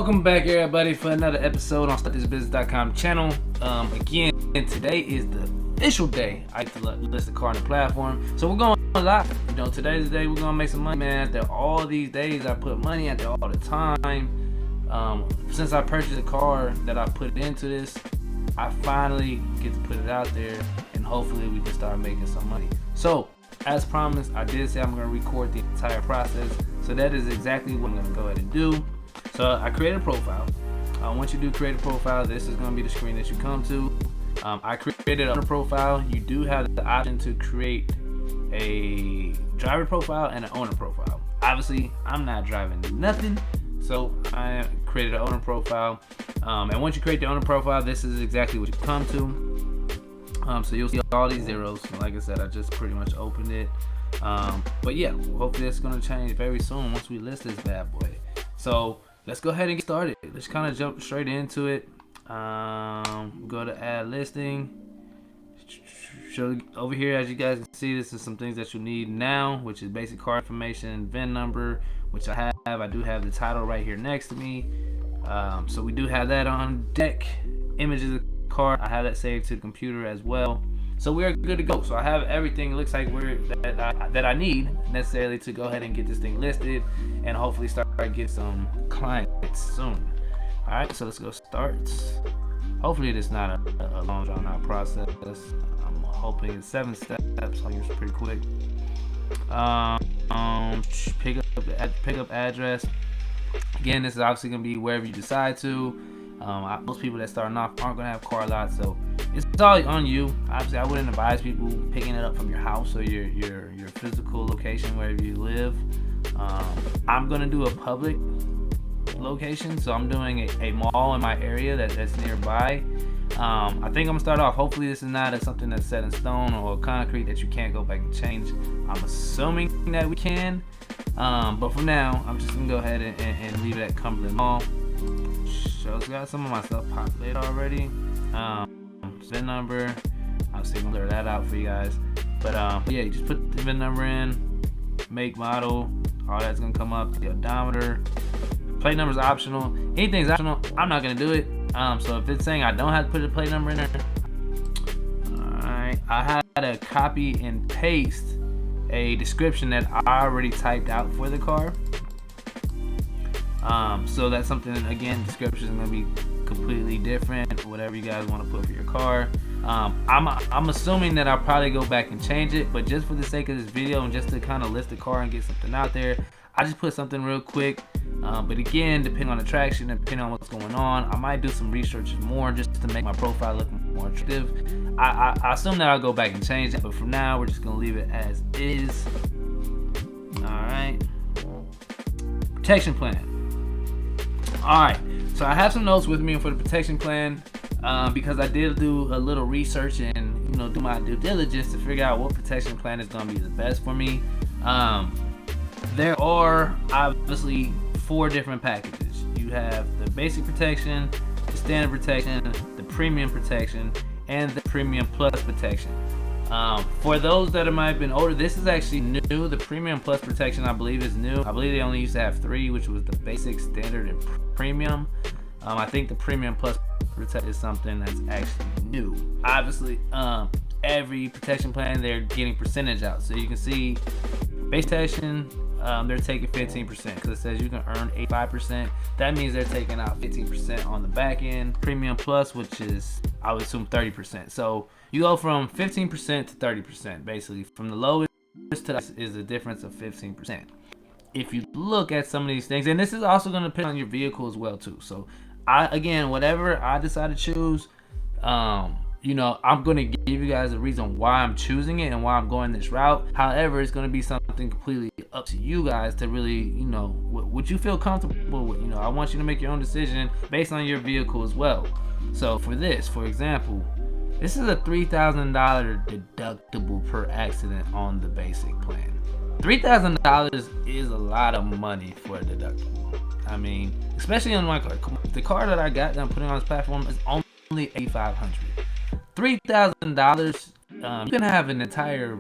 Welcome back, everybody, for another episode on StartThisBusiness.com channel. Again, today is the official day I get to list the car on the platform. So we're going live. Today's the day we're gonna make some money, man. After all these days, I put money out there all the time. Since I purchased a car that I put into this, I finally get to put it out there, and hopefully we can start making some money. So, as promised, I did say I'm gonna record the entire process. So that is exactly what I'm gonna go ahead and do. So I created a profile. Once you do create a profile, this is going to be the screen that you come to. I created a profile. You do have the option to create a driver profile and an owner profile. Obviously, I'm not driving nothing, so I created an owner profile. And once you create the owner profile, this is exactly what you come to. So you'll see all these zeros. Like I said, I just pretty much opened it. But yeah, hopefully it's going to change very soon once we list this bad boy. So let's go ahead and get started. Let's kind of jump straight into it. Go to add listing. Over here, as you guys can see, this is some things that you need now, which is basic car information, VIN number, which I have. I do have the title right here next to me. So we do have that on deck. Images of the car, I have that saved to the computer as well. So we are good to go. So I have everything. It looks like that I need necessarily to go ahead and get this thing listed and hopefully start getting some clients soon. All right, so let's go start. Hopefully it's not a long drawn out process. I'm hoping it's 7 steps. So it's pretty quick. Pick up address. Again, this is obviously gonna be wherever you decide to. Most people that starting off aren't gonna have car lots, so it's all on you. Obviously, I wouldn't advise people picking it up from your house or your physical location wherever you live. I'm gonna do a public location, so I'm doing a mall in my area that's nearby. I think I'm gonna start off. Hopefully, this is not something that's set in stone or concrete that you can't go back and change. I'm assuming that we can, but for now, I'm just gonna go ahead and leave it at Cumberland Mall. So it's got some of my stuff populated already. VIN number, obviously gonna clear that out for you guys. But yeah, you just put the VIN number in, make, model, all that's gonna come up. The odometer, plate number is optional. Anything's optional. I'm not gonna do it. So if it's saying I don't have to put a plate number in there, alright. I had to copy and paste a description that I already typed out for the car. So that's something, again, description is going to be completely different, whatever you guys want to put for your car. I'm assuming that I'll probably go back and change it, but just for the sake of this video and just to kind of list the car and get something out there, I just put something real quick. But again, depending on the traction, depending on what's going on, I might do some research more just to make my profile look more attractive. I assume that I'll go back and change it, but for now, we're just going to leave it as is. Alright. Protection plan. Alright, so I have some notes with me for the protection plan because I did do a little research and do my due diligence to figure out what protection plan is going to be the best for me. There are obviously 4 different packages. You have the basic protection, the standard protection, the premium protection, and the premium plus protection. For those that might have been older, this is actually new. The premium plus protection, I believe, is new. I believe they only used to have 3, which was the basic, standard, and premium. I think the premium plus protection is something that's actually new. Obviously, every protection plan, they're getting percentage out. So you can see base protection, they're taking 15% because it says you can earn 85%. That means they're taking out 15% on the back end. Premium plus, which is, I would assume, 30%. So you go from 15% to 30%, basically. From the lowest to the is a difference of 15%. If you look at some of these things, and this is also going to depend on your vehicle as well too. So again, whatever I decide to choose, I'm going to give you guys a reason why I'm choosing it and why I'm going this route. However, it's going to be something completely up to you guys to really, what you feel comfortable with. I want you to make your own decision based on your vehicle as well. So for this, for example, this is a $3,000 deductible per accident on the basic plan. $3,000 is a lot of money for a deductible. I mean, especially on my car. The car that I got that I'm putting on this platform is only $8,500. $3,000, you can have an entire,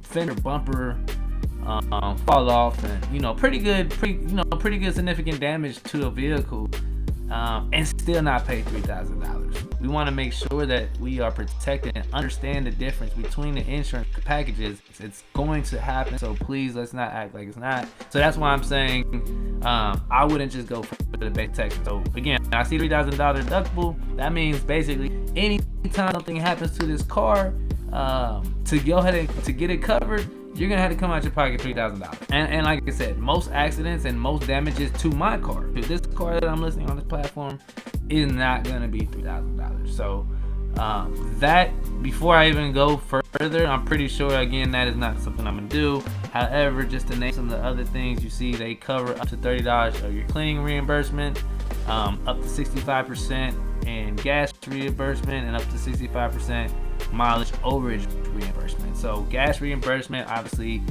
fender bumper, fall off, and pretty good significant damage to a vehicle, and still not pay $3,000. We want to make sure that we are protected and understand the difference between the insurance packages. It's going to happen, so please let's not act like it's not. So that's why I'm saying I wouldn't just go for the base protection. So again, I see $3,000 deductible. That means basically anytime something happens to this car, to go ahead and to get it covered, you're gonna have to come out your pocket $3,000. And like I said, most accidents and most damages to my car, to this car that I'm listing on this platform, is not gonna be $3,000. So that, before I even go further, I'm pretty sure again that is not something I'm gonna do. However, just to name some of the other things, you see they cover up to $30 of your cleaning reimbursement, up to 65% in gas reimbursement, and up to 65% mileage overage reimbursement. So gas reimbursement, obviously,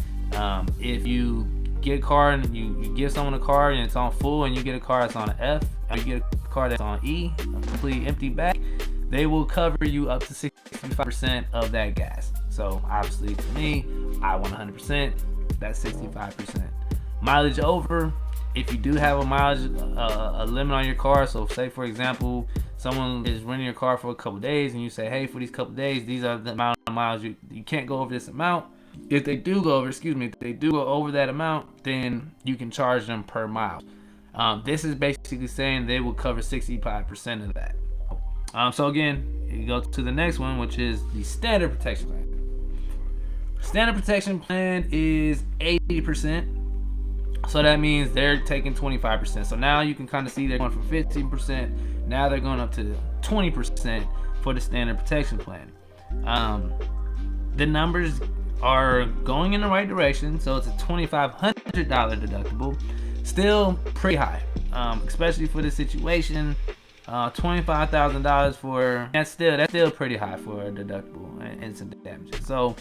if you get a car and you give someone a car and it's on full, and you get a car that's on an F, or you get a car that's on E, a completely empty back, they will cover you up to 65% of that gas. So obviously, to me, I want 100%. That's 65%. Mileage over, if you do have a mileage a limit on your car, so say for example, someone is renting your car for a couple days, and you say, hey, for these couple days, these are the amount of miles you can't go over this amount. If they do go over, if they do go over that amount, then you can charge them per mile. This is basically saying they will cover 65% of that. So again, you go to the next one, which is the standard protection plan. Standard protection plan is 80%. So that means they're taking 25%. So now you can kind of see they're going from 15%. Now they're going up to 20% for the standard protection plan. The numbers are going in the right direction. So it's a $2,500 deductible. Still pretty high, especially for the situation. $25,000 for that's still pretty high for a deductible and some damages. So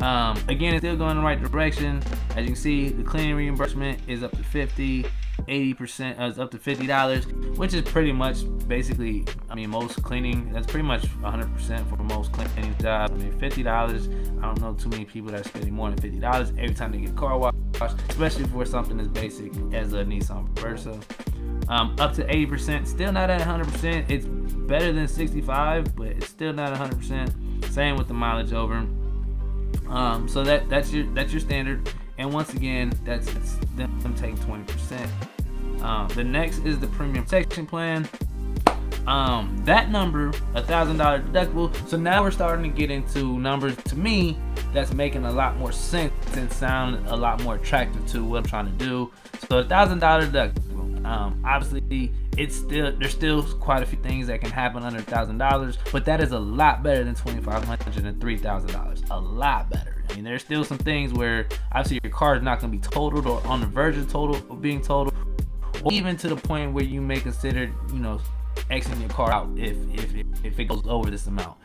again, it's still going in the right direction. As you can see, the cleaning reimbursement is up to 50, 80% is up to $50, which is pretty much basically, most cleaning, that's pretty much 100% for most cleaning jobs. $50, I don't know too many people that are spending more than $50 every time they get car washed, especially for something as basic as a Nissan Versa. Up to 80%, still not at 100%. It's better than 65, but it's still not 100%. Same with the mileage over. So that's your standard, and once again, that's them taking 20%. The next is the premium protection plan. That number, $1,000 deductible. So now we're starting to get into numbers, to me, that's making a lot more sense and sound a lot more attractive to what I'm trying to do. So $1,000 deductible. Obviously, there's still quite a few things that can happen under $1,000, but that is a lot better than $2,500 and $3,000. A lot better. There's still some things where obviously your car is not going to be totaled or on the verge of being totaled, or even to the point where you may consider, exiting your car out if it goes over this amount.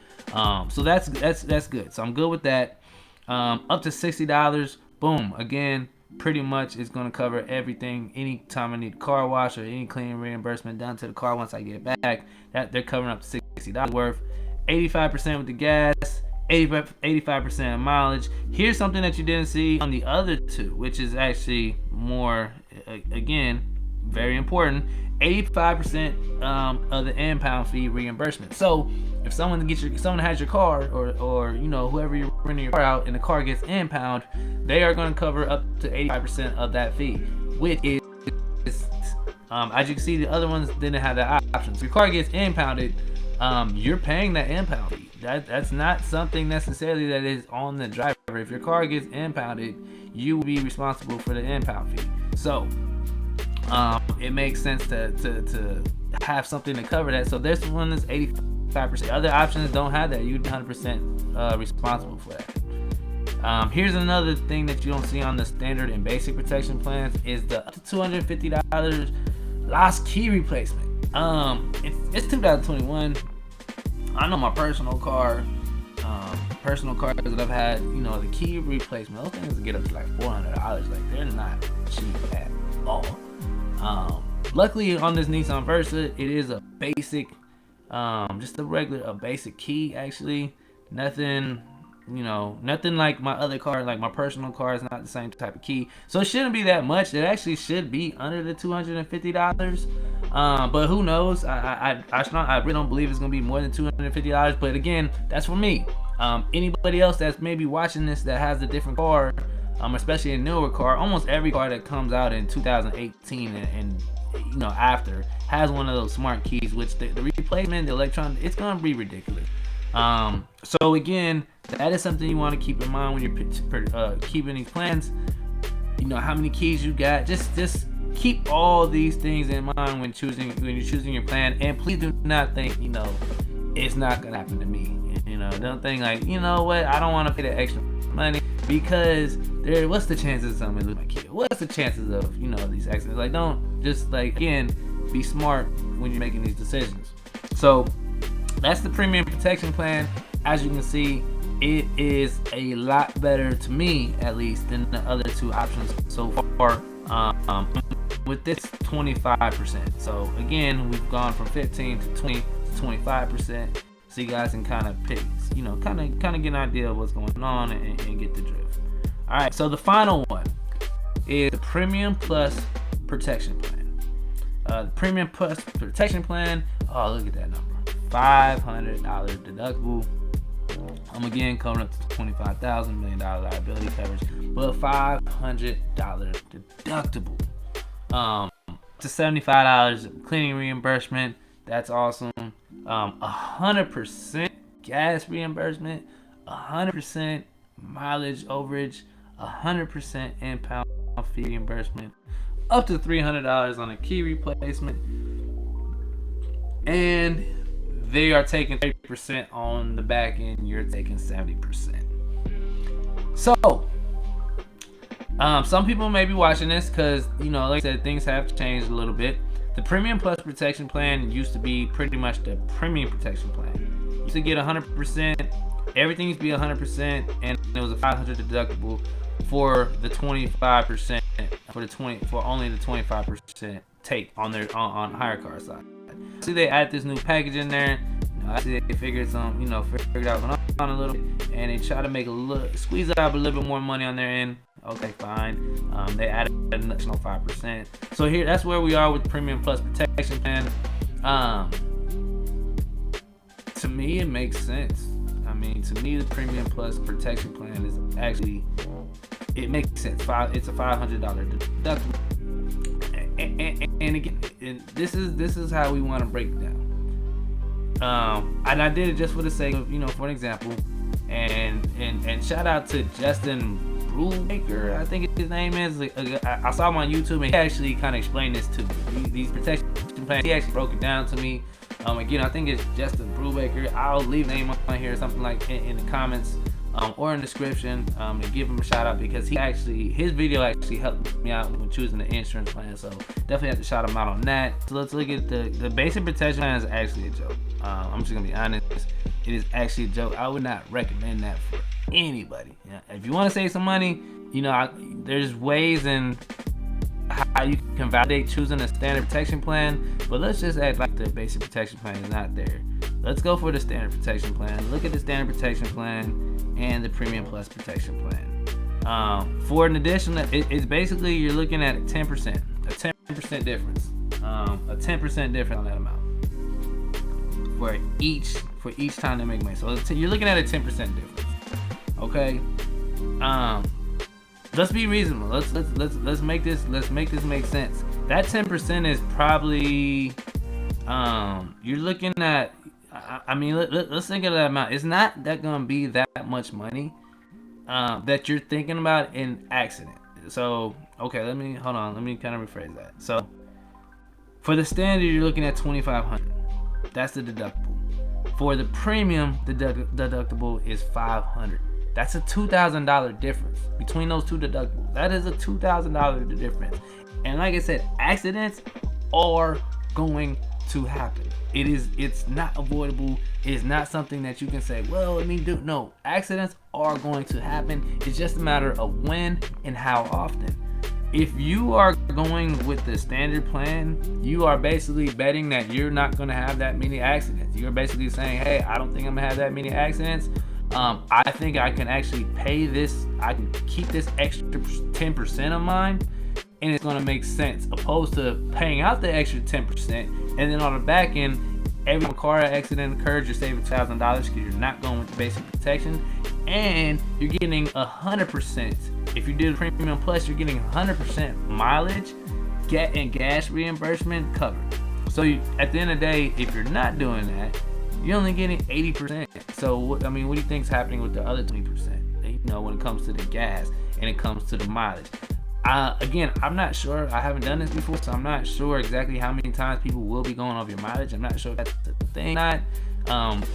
So that's good. So I'm good with that. Up to $60. Boom. Again, pretty much it's going to cover everything. Anytime I need a car wash or any cleaning reimbursement done to the car once I get it back, that they're covering up to $60 worth. 85% with the gas, 85% mileage. Here's something that you didn't see on the other two, which is actually more, again, very important. 85% of the impound fee reimbursement. So if someone has your car, or whoever you're renting your car out, and the car gets impound, they are going to cover up to 85% of that fee, which is as you can see, the other ones didn't have that option. So if your car gets impounded, you're paying that impound fee. That's not something necessarily that is on the driver. If your car gets impounded, you will be responsible for the impound fee. So it makes sense to have something to cover that. So this one is 85%. Other options don't have that. You're 100% responsible for that. Here's another thing that you don't see on the standard and basic protection plans is the up to $250 lost key replacement. It's 2021. I know my personal cars that I've had, the key replacement, those things get up to like $400. Like, they're not cheap at all. Luckily on this Nissan Versa, it is a basic, just a basic key actually. Nothing nothing like my other car. Like my personal car is not the same type of key, so it shouldn't be that much. It actually should be under the $250. But who knows? I really don't believe it's gonna be more than $250. But again, that's for me. Anybody else that's maybe watching this that has a different car, especially a newer car, almost every car that comes out in 2018 and after has one of those smart keys, which the replacement, the electronic, it's gonna be ridiculous. So again, that is something you want to keep in mind when you're keeping these plans. How many keys you got. Just keep all these things in mind when you're choosing your plan. And please do not think it's not gonna happen to me. Don't think like, what, I don't want to pay the extra money, because what's the chances of somebody lose my kid? What's the chances of these accidents? Like, don't just, like, again, be smart when you're making these decisions. So that's the premium protection plan. As you can see, it is a lot better, to me at least, than the other two options so far. With this 25%. So again, we've gone from 15 to 20 to 25%. So you guys can kind of pick, kind of get an idea of what's going on and get the drift. All right, so the final one is the Premium Plus Protection Plan. The Premium Plus Protection Plan. Oh, look at that number. $500 deductible. Again, coming up to $25,000 million liability coverage, but $500 deductible. To $75 cleaning reimbursement. That's awesome. 100% gas reimbursement, 100% mileage overage, 100% impound fee reimbursement, up to $300 on a key replacement, and they are taking 30% on the back end. You're taking 70%. So, some people may be watching this because, like I said, things have changed a little bit. The Premium Plus Protection Plan used to be pretty much the Premium Protection Plan. You used to get 100%, everything used to be 100%, and it was a $500 deductible for the 25%, for only the 25% take on HyreCar side. See, they added this new package in there. I see they figured out on a little bit, and they try to make squeeze out a little bit more money on their end. Okay, fine. They added an additional 5%. So here, that's where we are with Premium Plus Protection Plan. To me, it makes sense. To me, the Premium Plus Protection Plan is actually, it makes sense. It's a $500 deductible. And again, this is how we want to break it down. And I did it just for the sake of, for an example. And shout out to Justin Brubaker, I think his name is. I saw him on YouTube, and he actually kind of explained this to me. These protection plans, he actually broke it down to me. Again, I think it's Justin Brubaker. I'll leave the name on here, something like in the comments or in the description, to give him a shout out, because his video actually helped me out when choosing the insurance plan. So definitely have to shout him out on that. So let's look at the basic protection plan. Is actually a joke. I'm just gonna be honest. It is actually a joke. I would not recommend that for anybody. If you want to save some money, there's ways in how you can validate choosing a standard protection plan, but let's just act like the basic protection plan is not there. Let's go for the standard protection plan. Look at the standard protection plan and the Premium Plus Protection Plan. For an additional, it's basically you're looking at a 10% difference, a 10% difference on that amount for each time they make money. So you're looking at a 10% difference. Okay. Let's be reasonable. Let's make this make sense. That 10% is probably you're looking at. Let's think of that amount. It's not that gonna be that much money that you're thinking about in accident. So okay, let me kind of rephrase that. So for the standard, you're looking at $2,500. That's the deductible. For the premium, the deductible is $500. That's a $2,000 difference between those two deductibles. That is a $2,000 difference. And like I said, accidents are going to happen. It's not avoidable. It's not something that you can say, well, no. Accidents are going to happen. It's just a matter of when and how often. If you are going with the standard plan, you are basically betting that you're not going to have that many accidents. You're basically saying, hey, I don't think I'm going to have that many accidents. I think I can actually pay this. I can keep this extra 10% of mine, and it's gonna make sense, opposed to paying out the extra 10%, and then on the back end, every car accident occurs, you're saving $1,000 because you're not going with the basic protection, and you're getting 100%. If you do the Premium Plus, you're getting 100% mileage, and gas reimbursement covered. So at the end of the day, if you're not doing that, you're only getting 80%. So what do you think is happening with the other 20%? When it comes to the gas and it comes to the mileage. Again, I'm not sure. I haven't done this before, so I'm not sure exactly how many times people will be going over your mileage. I'm not sure if that's the thing or not.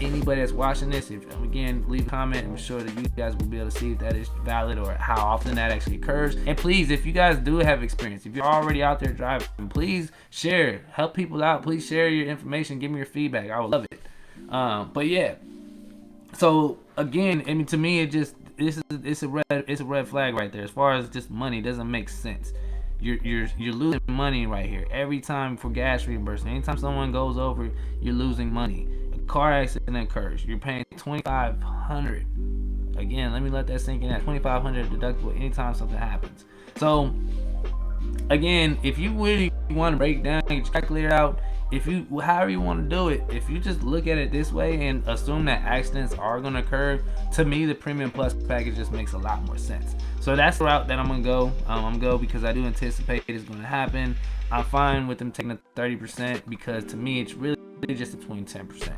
Anybody that's watching this, again, leave a comment. I'm sure that you guys will be able to see if that is valid or how often that actually occurs. And please, if you guys do have experience, if you're already out there driving, please share, help people out. Please share your information, give me your feedback. I would love it. But yeah, so again, to me, it's a red flag right there. As far as just money, it doesn't make sense. You're losing money right here every time for gas reimbursement. Anytime someone goes over, you're losing money. A car accident occurs, you're paying $2,500. Again, let me let that sink in. At $2,500 deductible anytime something happens. So again, if you really want to break down, get your calculator out. However you want to do it, if you just look at it this way and assume that accidents are going to occur, to me the Premium Plus package just makes a lot more sense. So that's the route that I'm going to go. I'm going to go because I do anticipate it's going to happen. I'm fine with them taking the 30% because to me it's really just between 10%.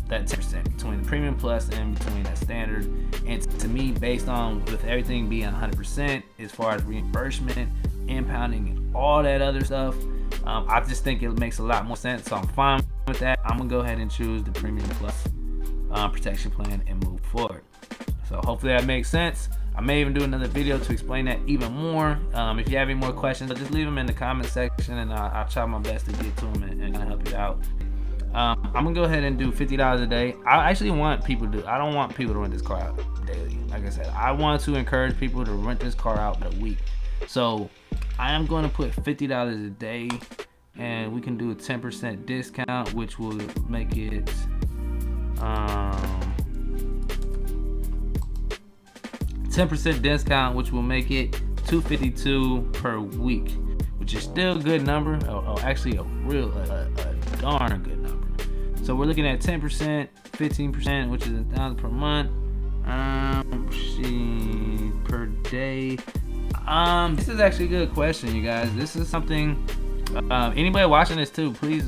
That 10% between the Premium Plus and between that standard. And to me, based on with everything being 100% as far as reimbursement, impounding, and all that other stuff, I just think it makes a lot more sense. So I'm fine with that. I'm gonna go ahead and choose the Premium Plus protection plan and move forward. So hopefully that makes sense. I may even do another video to explain that even more. If you have any more questions, just leave them in the comment section, and I'll try my best to get to them and help you out. I'm gonna go ahead and do $50 a day. I actually want people to. I don't want people to rent this car out daily. Like I said, I want to encourage people to rent this car out in a week. So I am going to put $50 a day, and we can do a 10% discount, which will make it 10% discount, which will make it $252 per week, which is still a good number. Actually a darn good number. So we're looking at 10%, 15%, which is $1,000 per month. Per day. This is actually a good question, you guys. This is something. Anybody watching this too, please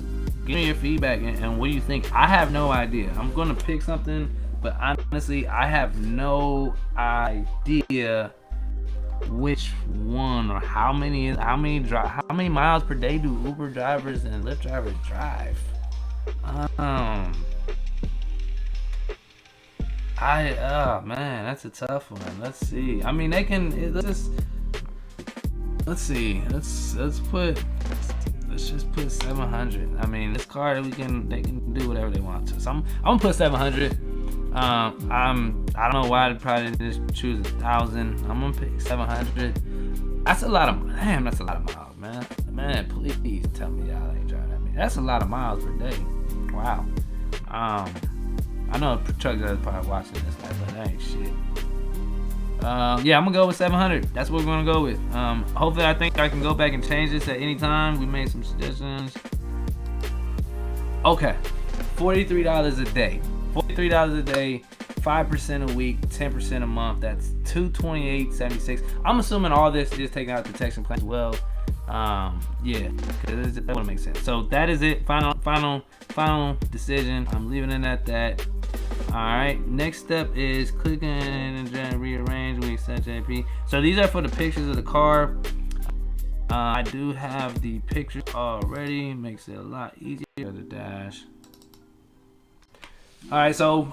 give me your feedback and what do you think. I have no idea. I'm gonna pick something, but honestly, I have no idea which one or how many miles per day do Uber drivers and Lyft drivers drive. Oh man, that's a tough one. Let's see. I mean, they can. Let's see. Let's just put 700. I mean, this car they can do whatever they want to. So I'm gonna put 700. I don't know why I'd probably just choose 1,000. I'm gonna pick 700. That's a lot of That's a lot of miles, man. Man, please tell me y'all ain't driving at me. That's a lot of miles per day. Wow. I know truck drivers probably watching this, but that ain't shit. Yeah, I'm gonna go with 700. That's what we're gonna go with. Hopefully, I think I can go back and change this at any time. We made some suggestions. Okay, $43 a day. $43 a day, 5% a week, 10% a month. That's $228.76. I'm assuming all this is taking out the protection plan as well. Yeah, because that wouldn't make sense. So that is it. Final decision. I'm leaving it at that. All right. Next step is clicking and rearrange. We set JP. So these are for the pictures of the car. I do have the pictures already. Makes it a lot easier. The dash. All right. So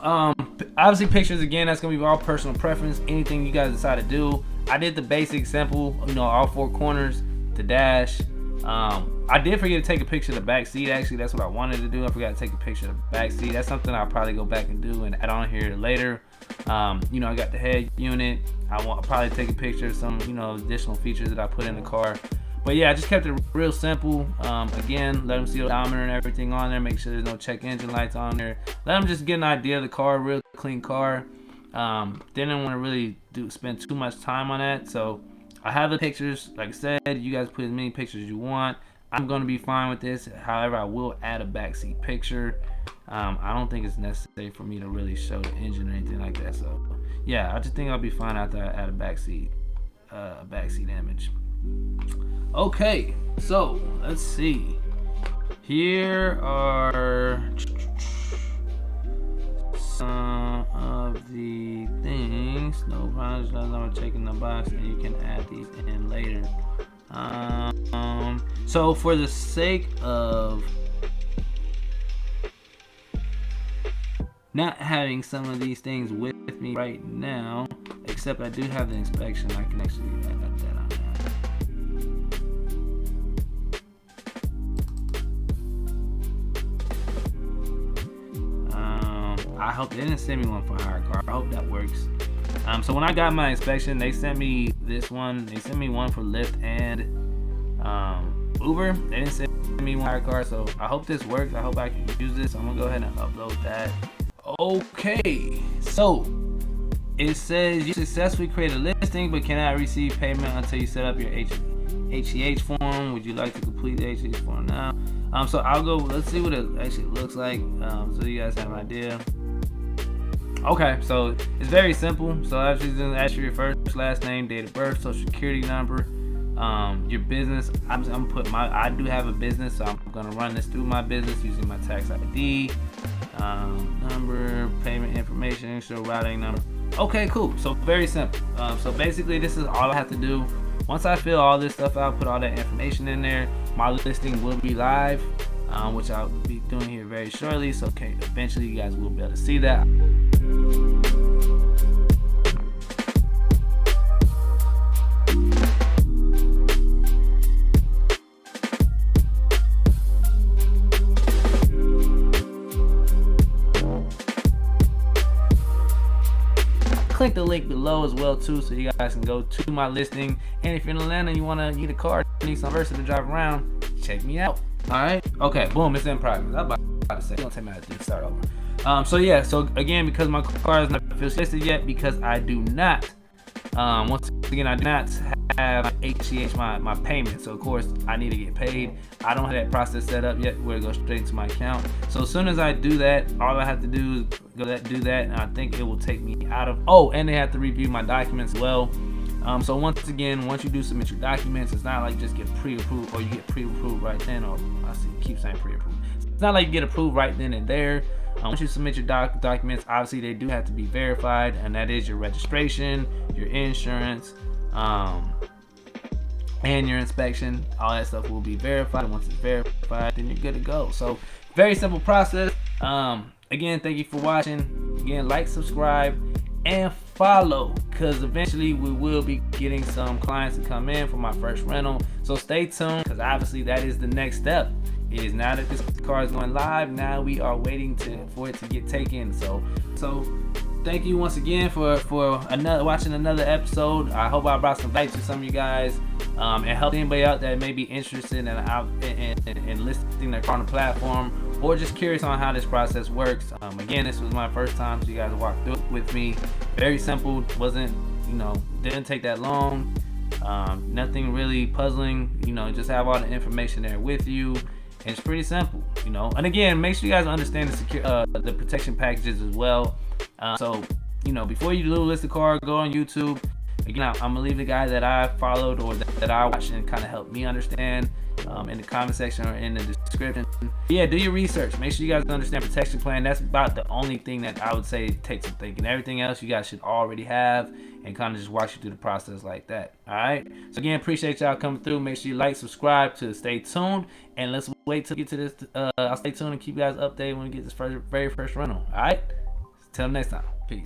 obviously pictures again. That's gonna be all personal preference. Anything you guys decide to do. I did the basic, simple. All four corners. The dash. I did forget to take a picture of the back seat. Actually, that's what I wanted to do. I forgot to take a picture of the back seat. That's something I'll probably go back and do and add on here later. I got the head unit. I'll probably take a picture of some additional features that I put in the car. But yeah, I just kept it real simple. Again, let them see the odometer and everything on there. Make sure there's no check engine lights on there. Let them just get an idea of the car real clean car. Didn't want to really spend too much time on that, so I have the pictures. Like I said, you guys put as many pictures as you want. I'm going to be fine with this. However, I will add a backseat picture. I don't think it's necessary for me to really show the engine or anything like that. So yeah, I just think I'll be fine after I add a backseat image. Okay, so let's see. Here are some of the things. No problems, I'm checking the box, and you can add these in later. So for the sake of not having some of these things with me right now, except I do have the inspection, I can actually add that on there. I hope they didn't send me one for HyreCar. I hope that works. So when I got my inspection, they sent me this one. They sent me one for Lyft and Uber. They didn't send me one for HyreCar, so I hope this works. I hope I can use this. I'm gonna go ahead and upload that. Okay, so it says you successfully created a listing but cannot receive payment until you set up your HEH form. Would you like to complete the HEH form now? So I'll go. Let's see what it actually looks like, so you guys have an idea. Okay, so it's very simple. So actually, gonna ask you your first, last name, date of birth, social security number, your business. I'm gonna put I do have a business, so I'm gonna run this through my business using my tax ID, number, payment information, show routing number. Okay, cool. So very simple. So basically, this is all I have to do. Once I fill all this stuff out, put all that information in there, my listing will be live, which I'll be doing here very shortly. So okay, eventually you guys will be able to see that. Click the link below as well too, so you guys can go to my listing. And if you're in Atlanta and you want to need a car, need some Versa to drive around, check me out. All right. Okay. Boom. It's in progress. I was about to say, don't take me out to start over. So yeah. So again, because my car is not officially listed yet, because I do not. Once again, I do not have HEH my payment. So of course, I need to get paid. I don't have that process set up yet where it goes straight into my account. So as soon as I do that, all I have to do is do that, and I think it will take me out of. Oh, and they have to review my documents as well. So once again, once you do submit your documents, it's not like just get pre-approved or you get pre-approved right then. Or I see keep saying pre-approved. It's not like you get approved right then and there. Once you submit your documents, obviously they do have to be verified, and that is your registration, your insurance, and your inspection. All that stuff will be verified. And once it's verified, then you're good to go. So very simple process. Again, thank you for watching. Again, like, subscribe, and follow, because eventually we will be getting some clients to come in for my first rental. So stay tuned, because obviously that is the next step. It is now that this car is going live, now we are waiting for it to get taken. So thank you once again for watching another episode. I hope I brought some value to some of you guys, and help anybody out that may be interested in listing their car on the platform, or just curious on how this process works. Again, this was my first time, so you guys walked through it with me. Very simple. Didn't take that long. Nothing really puzzling. Just have all the information there with you. And it's pretty simple, And again, make sure you guys understand the protection packages as well. So, before you list the car, go on YouTube. Again, I'm gonna leave the guy that I followed or that I watched and kind of helped me understand in the comment section or in the description. Yeah, do your research. Make sure you guys understand protection plan. That's about the only thing that I would say takes some thinking. Everything else you guys should already have, and kind of just walk you through the process like that. All right. So again, appreciate y'all coming through. Make sure you like, subscribe to stay tuned, and let's wait till get to this. I'll stay tuned and keep you guys updated when we get this very first rental. All right. Till next time. Peace.